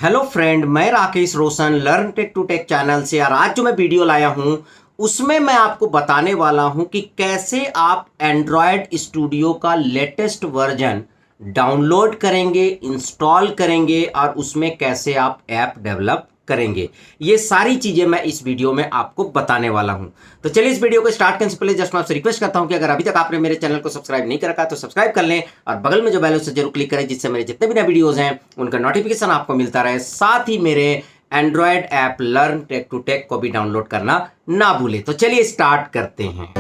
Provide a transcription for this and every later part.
Hello friend, मैं Rakesh Roshan learn tech to tech channel से। और आज जो मैं वीडियो लाया हूं उसमें मैं आपको बताने वाला हूं कि कैसे आप एंड्रॉयड स्टूडियो का लेटेस्ट वर्जन डाउनलोड करेंगे, इंस्टॉल करेंगे और उसमें कैसे आप ऐप डेवलप करेंगे। ये सारी चीजें मैं इस वीडियो में आपको बताने वाला हूं। तो चलिए इस वीडियो को स्टार्ट करने से पहले जस्ट मैं आपसे रिक्वेस्ट करता हूं कि अगर अभी तक आपने मेरे चैनल को सब्सक्राइब नहीं कर रखा तो सब्सक्राइब कर लें और बगल में जो बेल उसे जरूर क्लिक करें, जिससे मेरे जितने भी नए वीडियोस हैं उनका नोटिफिकेशन आपको मिलता रहे। साथ ही मेरे Android app learn tech to tech को भी डाउनलोड करना ना भूलें। तो चलिए स्टार्ट करते हैं।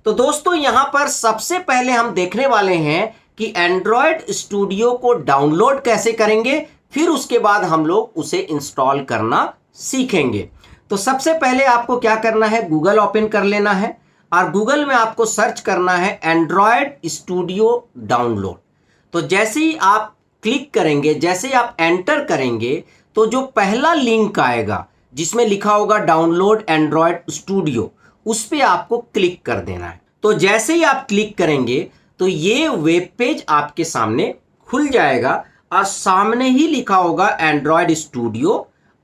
तो दोस्तों यहां पर सबसे पहले हम देखने वाले हैं कि एंड्रॉयड स्टूडियो को डाउनलोड कैसे करेंगे, फिर उसके बाद हम लोग उसे इंस्टॉल करना सीखेंगे। तो सबसे पहले आपको क्या करना है, गूगल ओपन कर लेना है और गूगल में आपको सर्च करना है एंड्रॉयड स्टूडियो डाउनलोड। तो जैसे ही आप क्लिक करेंगे, जैसे ही आप एंटर करेंगे, तो जो पहला लिंक आएगा जिसमें लिखा होगा डाउनलोड एंड्रॉयड स्टूडियो, उस पर आपको क्लिक कर देना है। तो जैसे ही आप क्लिक करेंगे तो ये वेब पेज आपके सामने खुल जाएगा और सामने ही लिखा होगा एंड्रॉयड स्टूडियो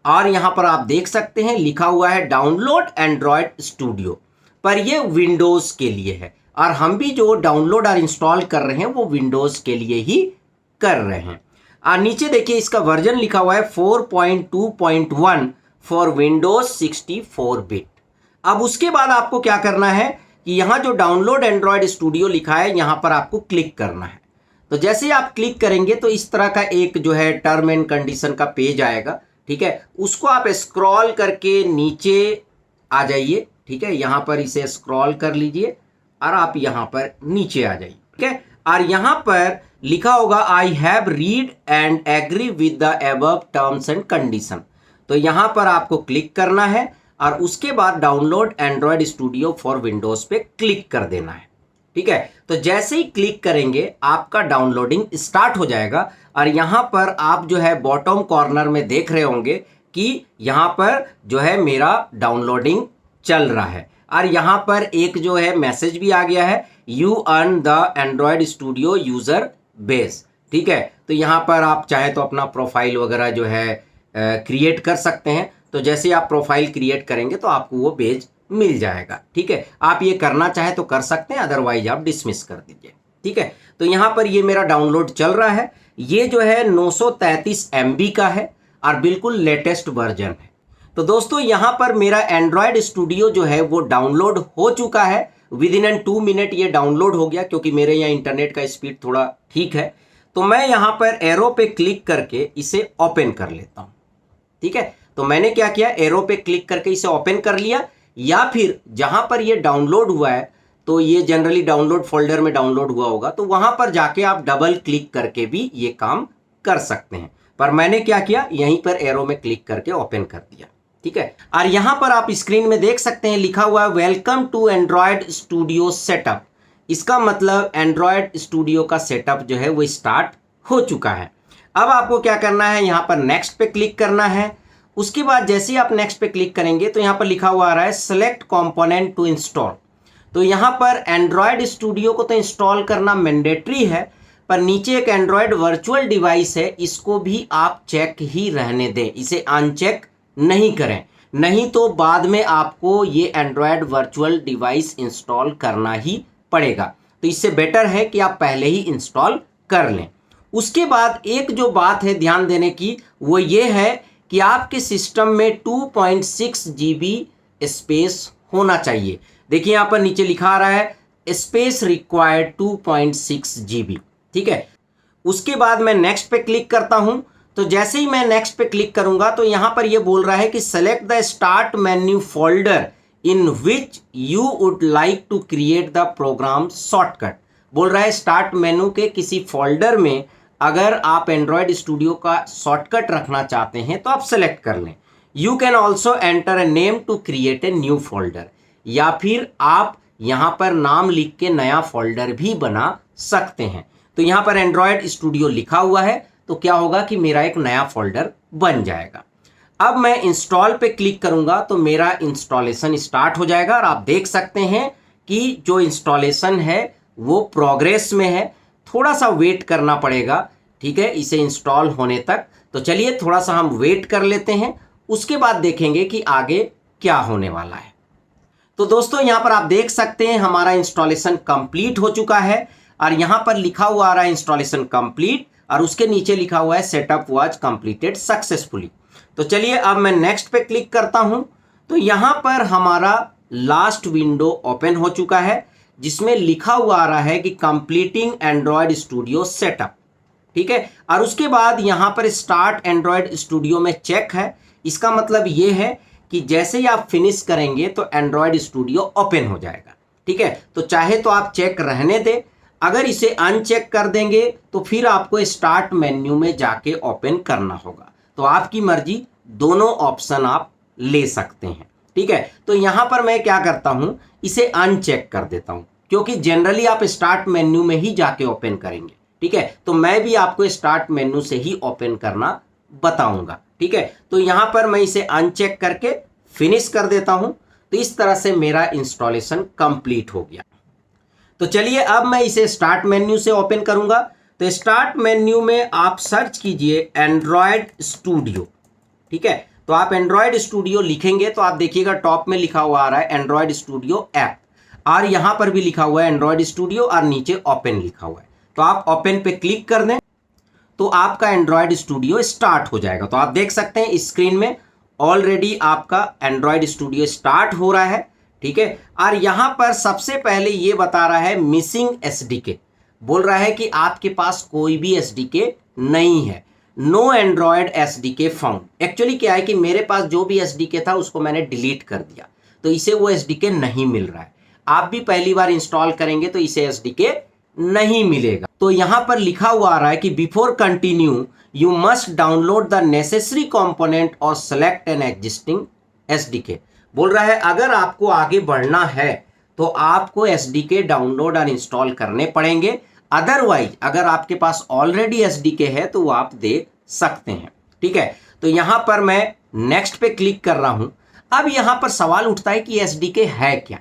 और यहां पर आप देख सकते हैं लिखा हुआ है डाउनलोड एंड्रॉयड स्टूडियो। पर ये विंडोज के लिए है और हम भी जो डाउनलोड और इंस्टॉल कर रहे हैं वो विंडोज के लिए ही कर रहे हैं। और नीचे देखिए इसका वर्जन लिखा हुआ है 4.2.1 फॉर विंडोज 64 बिट। अब उसके बाद आपको क्या करना है कि यहां जो डाउनलोड एंड्रॉयड स्टूडियो लिखा है यहां पर आपको क्लिक करना है। तो जैसे ही आप क्लिक करेंगे तो इस तरह का एक जो है टर्म एंड कंडीशन का पेज आएगा। ठीक है, उसको आप स्क्रॉल करके नीचे आ जाइए। ठीक है, यहां पर इसे स्क्रॉल कर लीजिए और आप यहां पर नीचे आ जाइए। ठीक है, और यहां पर लिखा होगा I have read and agree with the above terms and condition. तो यहां पर आपको क्लिक करना है और उसके बाद download Android studio for Windows पे क्लिक कर देना है। ठीक है, तो जैसे ही क्लिक करेंगे आपका डाउनलोडिंग स्टार्ट हो जाएगा और यहां पर आप जो है बॉटम कॉर्नर में देख रहे होंगे कि यहां पर जो है मेरा डाउनलोडिंग चल रहा है और यहां पर एक जो है मैसेज भी आ गया है, you earn the Android studio user base. ठीक है, तो यहां पर आप चाहे तो अपना प्रोफाइल वगैरह जो है क्रिएट कर सकते हैं। तो जैसे आप प्रोफाइल क्रिएट करेंगे तो आपको वो पेज मिल जाएगा। ठीक है, आप ये करना चाहे तो कर सकते हैं, अदरवाइज आप डिसमिस कर दीजिए। ठीक है, तो यहां पर ये मेरा डाउनलोड चल रहा है। ये जो है 933 MB का है और बिल्कुल लेटेस्ट वर्जन है। तो दोस्तों यहां पर मेरा एंड्रॉयड स्टूडियो जो है वो डाउनलोड हो चुका है। विद इन 2 मिनट ये डाउनलोड हो गया क्योंकि मेरे यहाँ इंटरनेट का स्पीड थोड़ा ठीक है। तो मैं यहां पर एरो पे क्लिक करके इसे ओपन कर लेता हूं। ठीक है, तो मैंने क्या किया, एरो पे क्लिक करके इसे ओपन कर लिया, या फिर जहां पर ये डाउनलोड हुआ है तो ये जनरली डाउनलोड फोल्डर में डाउनलोड हुआ होगा, तो वहां पर जाके आप डबल क्लिक करके भी ये काम कर सकते हैं। पर मैंने क्या किया, यहीं पर एरो में क्लिक करके ओपन कर दिया। ठीक है, और यहां पर आप स्क्रीन में देख सकते हैं लिखा हुआ है welcome to Android Studio setup. इसका मतलब एंड्रॉयड स्टूडियो का सेटअप जो है वो स्टार्ट हो चुका है। अब आपको क्या करना है, यहां पर नेक्स्ट पे क्लिक करना है। उसके बाद जैसे ही आप नेक्स्ट पे क्लिक करेंगे तो यहां पर लिखा हुआ आ रहा है सेलेक्ट कंपोनेंट टू इंस्टॉल। तो यहां पर एंड्रॉयड स्टूडियो को तो इंस्टॉल करना मैंडेटरी है, पर नीचे एक एंड्रॉयड वर्चुअल डिवाइस है, इसको भी आप चेक ही रहने दें, इसे अनचेक नहीं करें, नहीं तो बाद में आपको ये एंड्रॉयड वर्चुअल डिवाइस इंस्टॉल करना ही पड़ेगा। तो इससे बेटर है कि आप पहले ही इंस्टॉल कर लें। उसके बाद एक जो बात है ध्यान देने की वो ये है कि आपके सिस्टम में 2.6 GB स्पेस होना चाहिए। देखिए यहां पर नीचे लिखा आ रहा है स्पेस रिक्वायर्ड 2.6 GB। ठीक है, उसके बाद मैं नेक्स्ट पे क्लिक करता हूं। तो जैसे ही मैं नेक्स्ट पे क्लिक करूंगा तो यहां पर यह बोल रहा है कि select the start menu folder in which you would like to create the program shortcut. बोल रहा है स्टार्ट मेनू के किसी फोल्डर में अगर आप एंड्रॉयड स्टूडियो का शॉर्टकट रखना चाहते हैं तो आप सेलेक्ट कर लें। You can also enter a name to create a new folder, या फिर आप यहां पर नाम लिख के नया फोल्डर भी बना सकते हैं। तो यहां पर एंड्रॉयड स्टूडियो लिखा हुआ है तो क्या होगा कि मेरा एक नया फोल्डर बन जाएगा। अब मैं इंस्टॉल पे क्लिक करूंगा तो मेरा इंस्टॉलेशन स्टार्ट हो जाएगा और आप देख सकते हैं कि जो इंस्टॉलेशन है वो प्रोग्रेस में है, थोड़ा सा वेट करना पड़ेगा, ठीक है, इसे इंस्टॉल होने तक। तो चलिए थोड़ा सा हम वेट कर लेते हैं, उसके बाद देखेंगे कि आगे क्या होने वाला है। तो दोस्तों यहाँ पर आप देख सकते हैं हमारा इंस्टॉलेशन कंप्लीट हो चुका है और यहाँ पर लिखा हुआ आ रहा है इंस्टॉलेशन कंप्लीट और उसके नीचे लिखा हुआ है सेटअप वाज कंप्लीटेड सक्सेसफुली। तो चलिए अब मैं नेक्स्ट पे क्लिक करता हूं। तो यहाँ पर हमारा लास्ट विंडो ओपन हो चुका है जिसमें लिखा हुआ आ रहा है कि कंप्लीटिंग एंड्रॉयड स्टूडियो सेटअप, ठीक है। और उसके बाद यहाँ पर स्टार्ट एंड्रॉयड स्टूडियो में चेक है। इसका मतलब ये है कि जैसे ही आप फिनिश करेंगे तो एंड्रॉयड स्टूडियो ओपन हो जाएगा, ठीक है। तो चाहे तो आप चेक रहने दें, अगर इसे अनचेक कर देंगे तो फिर आपको स्टार्ट मेन्यू में जाके ओपन करना होगा। तो आपकी मर्जी, दोनों ऑप्शन आप ले सकते हैं, ठीक है। तो यहाँ पर मैं क्या करता हूँ, इसे अनचेक कर देता हूँ, क्योंकि जनरली आप स्टार्ट मेन्यू में ही जाके ओपन करेंगे, ठीक है। तो मैं भी आपको स्टार्ट मेन्यू से ही ओपन करना बताऊंगा, ठीक है। तो यहाँ पर मैं इसे अनचेक करके फिनिश कर देता हूँ। तो इस तरह से मेरा इंस्टॉलेशन कंप्लीट हो गया। तो चलिए अब मैं इसे स्टार्ट मेन्यू से ओपन करूंगा। तो स्टार्ट मेन्यू में आप सर्च कीजिए एंड्रॉयड स्टूडियो, ठीक है। तो आप एंड्रॉयड स्टूडियो लिखेंगे तो आप देखिएगा टॉप में लिखा हुआ आ रहा है एंड्रॉयड स्टूडियो ऐप, और यहां पर भी लिखा हुआ है एंड्रॉयड स्टूडियो और नीचे ओपन लिखा हुआ है। तो आप ओपन पे क्लिक कर दें तो आपका एंड्रॉयड स्टूडियो स्टार्ट हो जाएगा। तो आप देख सकते हैं स्क्रीन में ऑलरेडी आपका एंड्रॉयड स्टूडियो स्टार्ट हो रहा है, ठीक है। और यहां पर सबसे पहले ये बता रहा है मिसिंग एसडीके, बोल रहा है कि आपके पास कोई भी एसडीके नहीं है, no Android SDK found. Actually क्या है कि मेरे पास जो भी एसडीके था उसको मैंने डिलीट कर दिया, तो इसे वो एसडीके नहीं मिल रहा है। आप भी पहली बार इंस्टॉल करेंगे तो इसे एसडीके नहीं मिलेगा। तो यहां पर लिखा हुआ आ रहा है कि before continue you must download the necessary component और सेलेक्ट एन एग्जिस्टिंग एसडीके। बोल रहा है अगर आपको आगे बढ़ना है तो आपको एसडीके डाउनलोड और इंस्टॉल करने पड़ेंगे, अदरवाइज अगर आपके पास ऑलरेडी एसडीके है तो वो आप दे सकते हैं, ठीक है। तो यहां पर मैं नेक्स्ट पे क्लिक कर रहा हूं। अब यहां पर सवाल उठता है कि एसडीके है क्या।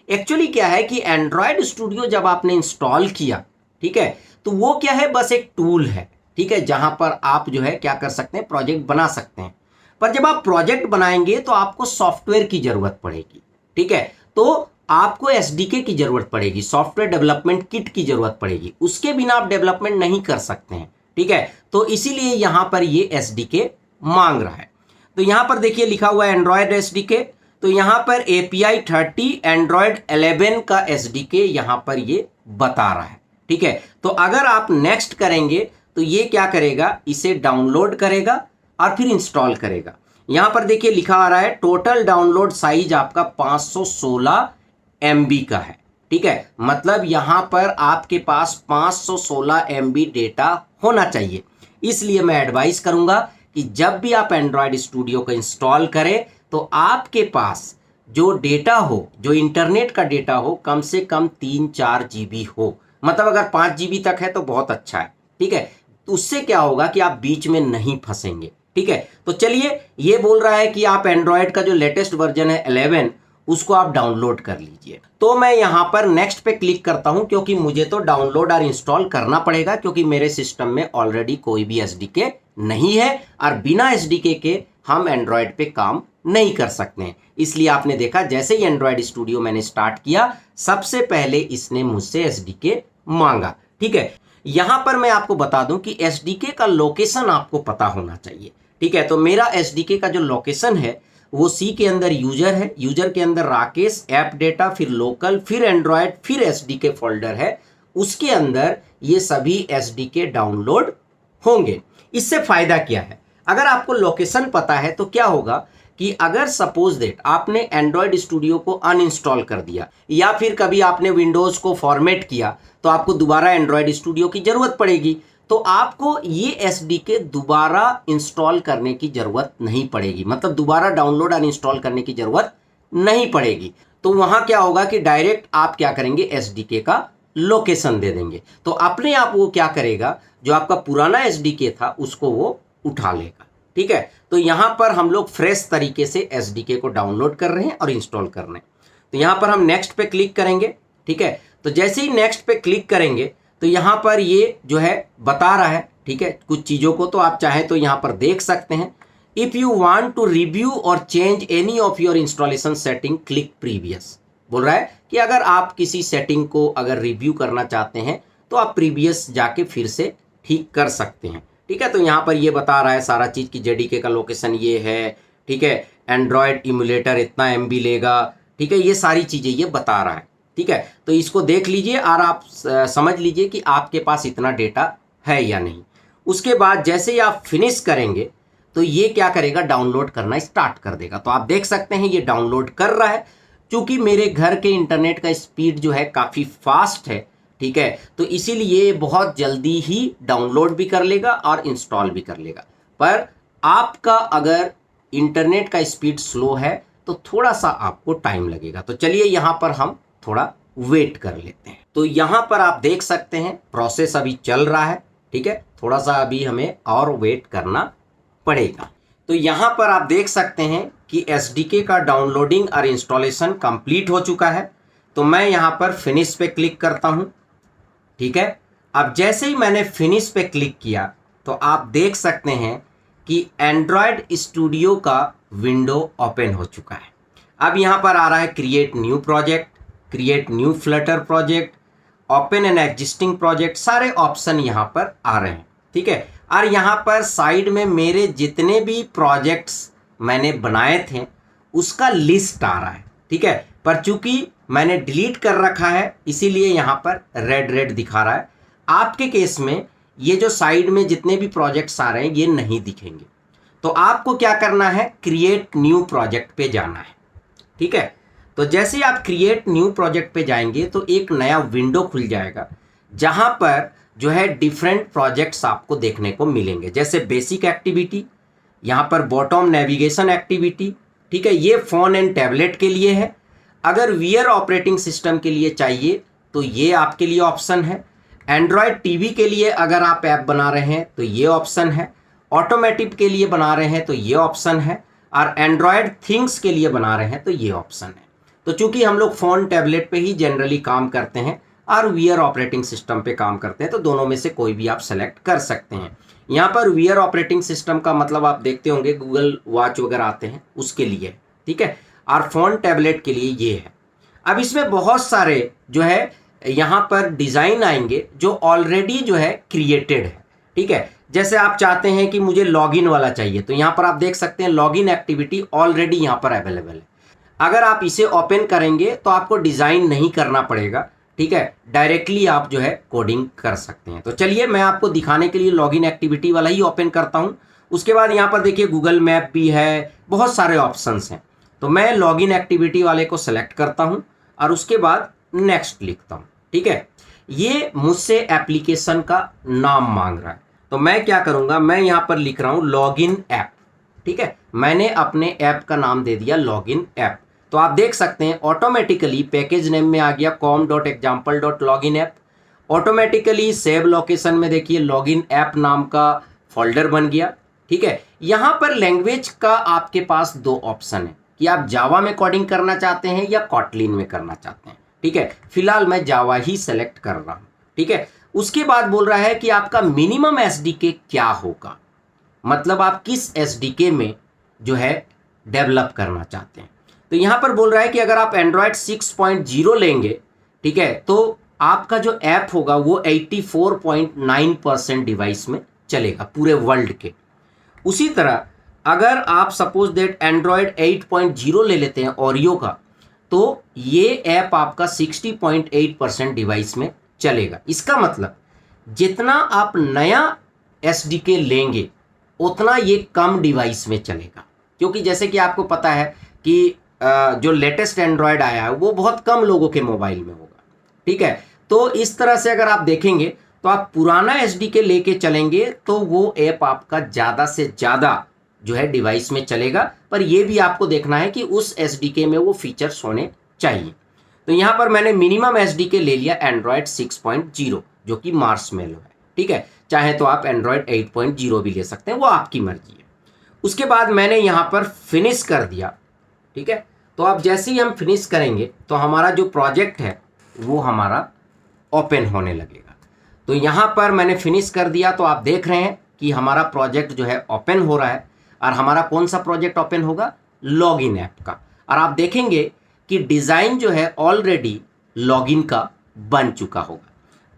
एक्चुअली क्या है कि एंड्रॉयड स्टूडियो जब आपने इंस्टॉल किया, ठीक है, तो वो क्या है, बस एक टूल है, ठीक है, जहां पर आप जो है क्या कर सकते हैं, प्रोजेक्ट बना सकते हैं। पर जब आप प्रोजेक्ट बनाएंगे तो आपको सॉफ्टवेयर की जरूरत पड़ेगी, ठीक है। तो आपको एसडीके की जरूरत पड़ेगी, सॉफ्टवेयर डेवलपमेंट किट की जरूरत पड़ेगी, उसके बिना आप डेवलपमेंट नहीं कर सकते हैं, ठीक है। तो इसीलिए यहां पर ये एसडीके मांग रहा है। तो यहां पर देखिए लिखा हुआ है एंड्रॉयड एसडीके। तो यहां पर API 30 एंड्रॉयड 11 का एसडीके यहां पर ये बता रहा है, ठीक है। तो अगर आप नेक्स्ट करेंगे तो ये क्या करेगा, इसे डाउनलोड करेगा और फिर इंस्टॉल करेगा। यहां पर देखिए लिखा आ रहा है टोटल डाउनलोड साइज आपका 516 MB का है, ठीक है। मतलब यहां पर आपके पास 516 MB डेटा होना चाहिए। इसलिए मैं एडवाइस करूंगा कि जब भी आप एंड्रॉयड स्टूडियो को इंस्टॉल करें तो आपके पास जो डेटा हो, जो इंटरनेट का डेटा हो, कम से कम 3-4 GB हो। मतलब अगर 5 GB तक है तो बहुत अच्छा है, ठीक है। तो उससे क्या होगा कि आप बीच में नहीं फंसेंगे, ठीक है। तो चलिए ये बोल रहा है कि आप एंड्रॉयड का जो लेटेस्ट वर्जन है 11 उसको आप डाउनलोड कर लीजिए। तो मैं यहां पर नेक्स्ट पे क्लिक करता हूं, क्योंकि मुझे तो डाउनलोड और इंस्टॉल करना पड़ेगा, क्योंकि मेरे सिस्टम में ऑलरेडी कोई भी एसडीके नहीं है और बिना एसडीके के हम एंड्रॉयड पे काम नहीं कर सकते हैं। इसलिए आपने देखा जैसे ही एंड्रॉयड स्टूडियो मैंने स्टार्ट किया, सबसे पहले इसने मुझसे एसडीके मांगा, ठीक है। यहां पर मैं आपको बता दूं कि एसडीके का लोकेशन आपको पता होना चाहिए, ठीक है। तो मेरा एसडीके का जो लोकेशन है वो सी के अंदर यूजर है, यूजर के अंदर राकेश, ऐप डेटा, फिर लोकल, फिर एंड्रॉयड, फिर एसडीके फोल्डर है, उसके अंदर ये सभी एसडीके डाउनलोड होंगे। इससे फायदा क्या है, अगर आपको लोकेशन पता है तो क्या होगा कि अगर सपोज दैट आपने एंड्रॉयड स्टूडियो को अनइंस्टॉल कर दिया या फिर कभी आपने विंडोज को फॉर्मेट किया तो आपको दोबारा एंड्रॉयड स्टूडियो की जरूरत पड़ेगी, तो आपको ये एसडीके दोबारा इंस्टॉल करने की जरूरत नहीं पड़ेगी, मतलब दोबारा डाउनलोड और इंस्टॉल करने की जरूरत नहीं पड़ेगी। तो वहां क्या होगा कि डायरेक्ट आप क्या करेंगे, एसडीके का लोकेशन दे देंगे, तो अपने आप वो क्या करेगा, जो आपका पुराना एसडीके था उसको वो उठा लेगा, ठीक है। तो यहां पर हम लोग फ्रेश तरीके से एसडीके को डाउनलोड कर रहे हैं और इंस्टॉल कर रहे हैं। तो यहां पर हम नेक्स्ट पे क्लिक करेंगे। ठीक है। तो जैसे ही नेक्स्ट पे क्लिक करेंगे तो यहाँ पर ये जो है बता रहा है, ठीक है, कुछ चीज़ों को तो आप चाहें तो यहाँ पर देख सकते हैं। If you want to review और change any of your installation setting click previous. बोल रहा है कि अगर आप किसी सेटिंग को अगर रिव्यू करना चाहते हैं तो आप प्रीवियस जाके फिर से ठीक कर सकते हैं, ठीक है। तो यहाँ पर ये बता रहा है सारा चीज़ कि जेडीके का लोकेशन ये है, ठीक है, एंड्रॉयड इमुलेटर इतना एमबी लेगा, ठीक है, ये सारी चीज़ें ये बता रहा है, ठीक है। तो इसको देख लीजिए और आप समझ लीजिए कि आपके पास इतना डेटा है या नहीं। उसके बाद जैसे ही आप फिनिश करेंगे तो ये क्या करेगा, डाउनलोड करना स्टार्ट कर देगा। तो आप देख सकते हैं ये डाउनलोड कर रहा है। चूंकि मेरे घर के इंटरनेट का स्पीड जो है काफ़ी फास्ट है, ठीक है, तो इसीलिए बहुत जल्दी ही डाउनलोड भी कर लेगा और इंस्टॉल भी कर लेगा। पर आपका अगर इंटरनेट का स्पीड स्लो है तो थोड़ा सा आपको टाइम लगेगा। तो चलिए यहाँ पर हम थोड़ा वेट कर लेते हैं। तो यहाँ पर आप देख सकते हैं प्रोसेस अभी चल रहा है, ठीक है, थोड़ा सा अभी हमें और वेट करना पड़ेगा। तो यहाँ पर आप देख सकते हैं कि एसडीके का डाउनलोडिंग और इंस्टॉलेशन कंप्लीट हो चुका है। तो मैं यहाँ पर फिनिश पे क्लिक करता हूँ, ठीक है। अब जैसे ही मैंने फिनिश पे क्लिक किया तो आप देख सकते हैं कि एंड्रॉयड स्टूडियो का विंडो ओपन हो चुका है। अब यहाँ पर आ रहा है create new project, create new Flutter project, open an existing project, सारे ऑप्शन यहाँ पर आ रहे हैं, ठीक है। और यहाँ पर साइड में मेरे जितने भी प्रोजेक्ट्स मैंने बनाए थे उसका लिस्ट आ रहा है, ठीक है। पर चूंकि मैंने डिलीट कर रखा है इसीलिए यहाँ पर रेड रेड दिखा रहा है। आपके केस में ये जो साइड में जितने भी प्रोजेक्ट्स आ रहे हैं ये नहीं दिखेंगे। तो आपको क्या करना है, क्रिएट न्यू प्रोजेक्ट पे जाना है, ठीक है। तो जैसे ही आप क्रिएट न्यू प्रोजेक्ट पे जाएंगे तो एक नया विंडो खुल जाएगा जहां पर जो है डिफरेंट प्रोजेक्ट्स आपको देखने को मिलेंगे। जैसे बेसिक एक्टिविटी, यहाँ पर बॉटम नेविगेशन एक्टिविटी, ठीक है, ये फ़ोन एंड टैबलेट के लिए है। अगर वीयर ऑपरेटिंग सिस्टम के लिए चाहिए तो ये आपके लिए ऑप्शन है। एंड्रॉयड टीवी के लिए अगर आप ऐप बना रहे हैं तो ये ऑप्शन है। ऑटोमेटिक के लिए बना रहे हैं तो ये ऑप्शन है। और एंड्रॉयड थिंग्स के लिए बना रहे हैं तो ये ऑप्शन है। तो चूंकि हम लोग फ़ोन टैबलेट पे ही जनरली काम करते हैं और वीयर ऑपरेटिंग सिस्टम पे काम करते हैं तो दोनों में से कोई भी आप सेलेक्ट कर सकते हैं। यहाँ पर वीयर ऑपरेटिंग सिस्टम का मतलब आप देखते होंगे गूगल वॉच वगैरह आते हैं उसके लिए, ठीक है, और फ़ोन टैबलेट के लिए ये है। अब इसमें बहुत सारे जो है यहाँ पर डिज़ाइन आएंगे जो ऑलरेडी जो है क्रिएटेड है, ठीक है। जैसे आप चाहते हैं कि मुझे लॉगिन वाला चाहिए तो यहाँ पर आप देख सकते हैं लॉगिन एक्टिविटी ऑलरेडी यहाँ पर अवेलेबल है। अगर आप इसे ओपन करेंगे तो आपको डिज़ाइन नहीं करना पड़ेगा, ठीक है, डायरेक्टली आप जो है कोडिंग कर सकते हैं। तो चलिए मैं आपको दिखाने के लिए लॉगिन एक्टिविटी वाला ही ओपन करता हूँ। उसके बाद यहाँ पर देखिए गूगल मैप भी है, बहुत सारे ऑप्शंस हैं। तो मैं लॉगिन एक्टिविटी वाले को सेलेक्ट करता हूँ और उसके बाद नेक्स्ट लिखता हूँ, ठीक है। ये मुझसे एप्लीकेशन का नाम मांग रहा है तो मैं क्या करूँगा, मैं यहाँ पर लिख रहा हूँ लॉगिन ऐप, ठीक है। मैंने अपने ऐप का नाम दे दिया लॉगिन ऐप। तो आप देख सकते हैं ऑटोमेटिकली पैकेज नेम में आ गया com.example.login app. Automatically save location में देखिए लॉगिन ऐप नाम का फोल्डर बन गया, ठीक है। यहाँ पर लैंग्वेज का आपके पास दो ऑप्शन है कि आप जावा में कोडिंग करना चाहते हैं या कॉटलिन में करना चाहते हैं, ठीक है। फिलहाल मैं जावा ही सेलेक्ट कर रहा हूँ, ठीक है। उसके बाद बोल रहा है कि आपका मिनिमम एसडीके क्या होगा, मतलब आप किस एसडीके में जो है डेवलप करना चाहते हैं। तो यहाँ पर बोल रहा है कि अगर आप एंड्रॉयड 6.0 लेंगे, ठीक है, तो आपका जो ऐप होगा वो 84.9% डिवाइस में चलेगा पूरे वर्ल्ड के। उसी तरह अगर आप सपोज दैट एंड्रॉयड 8.0 ले लेते हैं ओरियो का तो ये ऐप आपका 60.8% डिवाइस में चलेगा। इसका मतलब जितना आप नया एसडीके लेंगे उतना ये कम डिवाइस में चलेगा, क्योंकि जैसे कि आपको पता है कि जो लेटेस्ट एंड्रॉयड आया है वो बहुत कम लोगों के मोबाइल में होगा, ठीक है। तो इस तरह से अगर आप देखेंगे तो आप पुराना एसडीके लेके चलेंगे तो वो ऐप आपका ज़्यादा से ज़्यादा जो है डिवाइस में चलेगा। पर ये भी आपको देखना है कि उस एसडीके में वो फीचर्स होने चाहिए। तो यहाँ पर मैंने मिनिमम एसडीके ले लिया एंड्रॉयड 6.0 जो कि मार्शमैलो है, ठीक है। चाहे तो आप एंड्रॉयड 8.0 भी ले सकते हैं, वो आपकी मर्जी है। उसके बाद मैंने यहाँ पर फिनिश कर दिया, ठीक है। तो अब जैसे ही हम फिनिश करेंगे तो हमारा जो प्रोजेक्ट है वो हमारा ओपन होने लगेगा। तो यहाँ पर मैंने फिनिश कर दिया, तो आप देख रहे हैं कि हमारा प्रोजेक्ट जो है ओपन हो रहा है। और हमारा कौन सा प्रोजेक्ट ओपन होगा? लॉगिन ऐप का। और आप देखेंगे कि डिज़ाइन जो है ऑलरेडी लॉगिन का बन चुका होगा,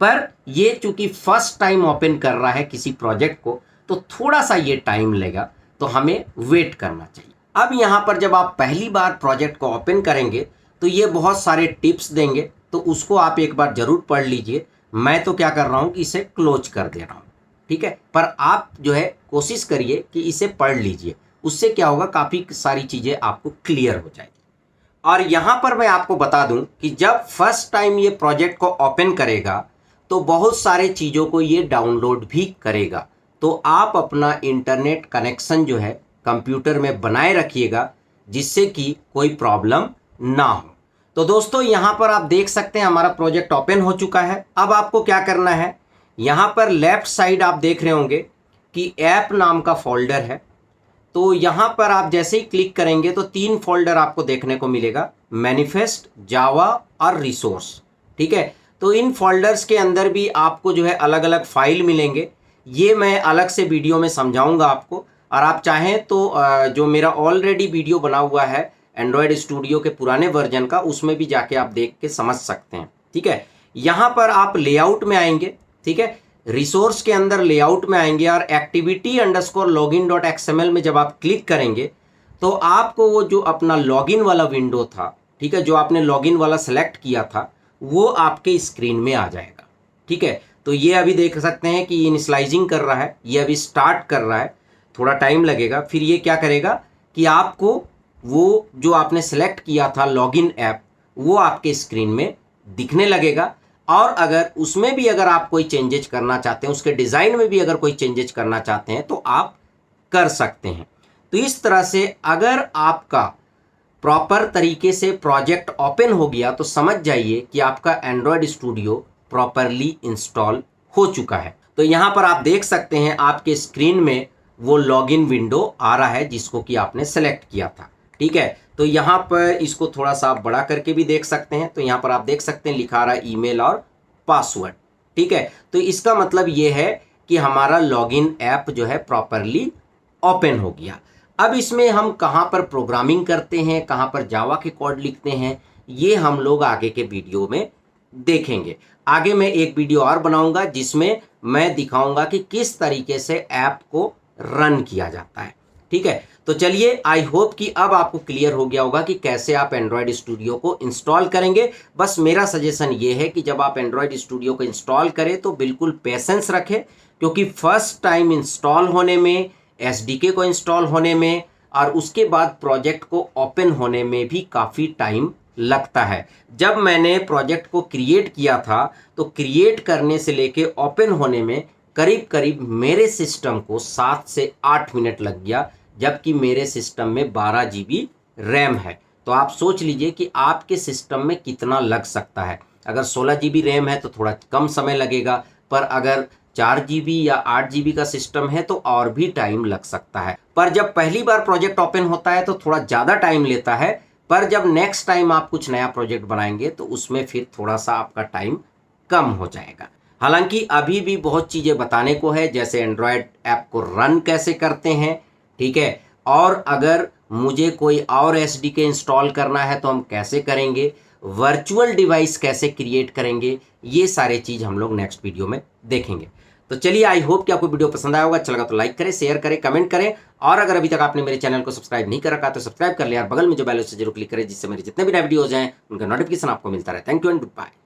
पर ये चूंकि फर्स्ट टाइम ओपन कर रहा है किसी प्रोजेक्ट को, तो थोड़ा सा ये टाइम लेगा, तो हमें वेट करना चाहिए। अब यहाँ पर जब आप पहली बार प्रोजेक्ट को ओपन करेंगे तो ये बहुत सारे टिप्स देंगे, तो उसको आप एक बार जरूर पढ़ लीजिए। मैं तो क्या कर रहा हूँ कि इसे क्लोज कर दे रहा हूँ, ठीक है, पर आप जो है कोशिश करिए कि इसे पढ़ लीजिए। उससे क्या होगा, काफ़ी सारी चीज़ें आपको क्लियर हो जाएगी। और यहाँ पर मैं आपको बता दूं कि जब फर्स्ट टाइम ये प्रोजेक्ट को ओपन करेगा तो बहुत सारे चीज़ों को ये डाउनलोड भी करेगा। तो आप अपना इंटरनेट कनेक्शन जो है कंप्यूटर में बनाए रखिएगा, जिससे कि कोई प्रॉब्लम ना हो। तो दोस्तों यहाँ पर आप देख सकते हैं हमारा प्रोजेक्ट ओपन हो चुका है। अब आपको क्या करना है, यहाँ पर लेफ्ट साइड आप देख रहे होंगे कि ऐप नाम का फोल्डर है। तो यहाँ पर आप जैसे ही क्लिक करेंगे तो 3 फोल्डर आपको देखने को मिलेगा, मैनिफेस्ट, जावा और रिसोर्स, ठीक है। तो इन फोल्डर्स के अंदर भी आपको जो है अलग अलग फाइल मिलेंगे। ये मैं अलग से वीडियो में समझाऊंगा आपको। और आप चाहें तो जो मेरा ऑलरेडी वीडियो बना हुआ है एंड्रॉयड स्टूडियो के पुराने वर्जन का, उसमें भी जाके आप देख के समझ सकते हैं, ठीक है। यहाँ पर आप लेआउट में आएंगे, ठीक है, रिसोर्स के अंदर लेआउट में आएंगे और activity underscore login dot XML में जब आप क्लिक करेंगे तो आपको वो जो अपना लॉगिन वाला विंडो था, ठीक है, जो आपने लॉगिन वाला सेलेक्ट किया था, वो आपके स्क्रीन में आ जाएगा, ठीक है। तो ये अभी देख सकते हैं कि इनिशियलाइजिंग कर रहा है, ये अभी स्टार्ट कर रहा है, थोड़ा टाइम लगेगा। फिर ये क्या करेगा कि आपको वो जो आपने सेलेक्ट किया था लॉगिन ऐप, वो आपके स्क्रीन में दिखने लगेगा। और अगर उसमें भी अगर आप कोई चेंजेज करना चाहते हैं, उसके डिज़ाइन में भी अगर कोई चेंजेज करना चाहते हैं, तो आप कर सकते हैं। तो इस तरह से अगर आपका प्रॉपर तरीके से प्रोजेक्ट ओपन हो गया तो समझ जाइए कि आपका एंड्रॉयड स्टूडियो प्रॉपरली इंस्टॉल हो चुका है। तो यहाँ पर आप देख सकते हैं आपके स्क्रीन में वो लॉगिन विंडो आ रहा है जिसको कि आपने सेलेक्ट किया था, ठीक है। तो यहाँ पर इसको थोड़ा सा आप बड़ा करके भी देख सकते हैं। तो यहाँ पर आप देख सकते हैं लिखा रहा है ईमेल और पासवर्ड, ठीक है। तो इसका मतलब ये है कि हमारा लॉगिन ऐप जो है प्रॉपरली ओपन हो गया। अब इसमें हम कहाँ पर प्रोग्रामिंग करते हैं, कहाँ पर जावा के कोड लिखते हैं, ये हम लोग आगे के वीडियो में देखेंगे। आगे मैं एक वीडियो और बनाऊंगा जिसमें मैं दिखाऊंगा कि किस तरीके से ऐप को रन किया जाता है, ठीक है। तो चलिए, आई होप कि अब आपको क्लियर हो गया होगा कि कैसे आप एंड्रॉयड स्टूडियो को इंस्टॉल करेंगे। बस मेरा सजेशन ये है कि जब आप एंड्रॉयड स्टूडियो को इंस्टॉल करें तो बिल्कुल पेशेंस रखें, क्योंकि फर्स्ट टाइम इंस्टॉल होने में, एसडीके को इंस्टॉल होने में और उसके बाद प्रोजेक्ट को ओपन होने में भी काफ़ी टाइम लगता है। जब मैंने प्रोजेक्ट को क्रिएट किया था तो क्रिएट करने से लेके ओपन होने में करीब करीब मेरे सिस्टम को 7 से 8 मिनट लग गया, जबकि मेरे सिस्टम में 12 GB रैम है। तो आप सोच लीजिए कि आपके सिस्टम में कितना लग सकता है। अगर 16 GB रैम है तो थोड़ा कम समय लगेगा, पर अगर 4 GB या 8 GB का सिस्टम है तो और भी टाइम लग सकता है। पर जब पहली बार प्रोजेक्ट ओपन होता है तो थोड़ा ज़्यादा टाइम लेता है, पर जब नेक्स्ट टाइम आप कुछ नया प्रोजेक्ट बनाएंगे तो उसमें फिर थोड़ा सा आपका टाइम कम हो जाएगा। हालांकि अभी भी बहुत चीज़ें बताने को है, जैसे एंड्रॉयड ऐप को रन कैसे करते हैं, ठीक है, और अगर मुझे कोई और एसडीके इंस्टॉल करना है तो हम कैसे करेंगे, वर्चुअल डिवाइस कैसे क्रिएट करेंगे, ये सारे चीज़ हम लोग नेक्स्ट वीडियो में देखेंगे। तो चलिए, आई होप कि आपको वीडियो पसंद आया होगा। अच्छा लगा तो लाइक करें, शेयर करें, कमेंट करें, और अगर अभी तक आपने मेरे चैनल को सब्सक्राइब नहीं कर रखा तो सब्सक्राइब कर लिया और बगल में जो बेल है उसे जरूर क्लिक करें, जिससे मेरे जितने भी नए वीडियोज हैं उनका नोटिफिकेशन आपको मिलता रहे। Thank you and good bye.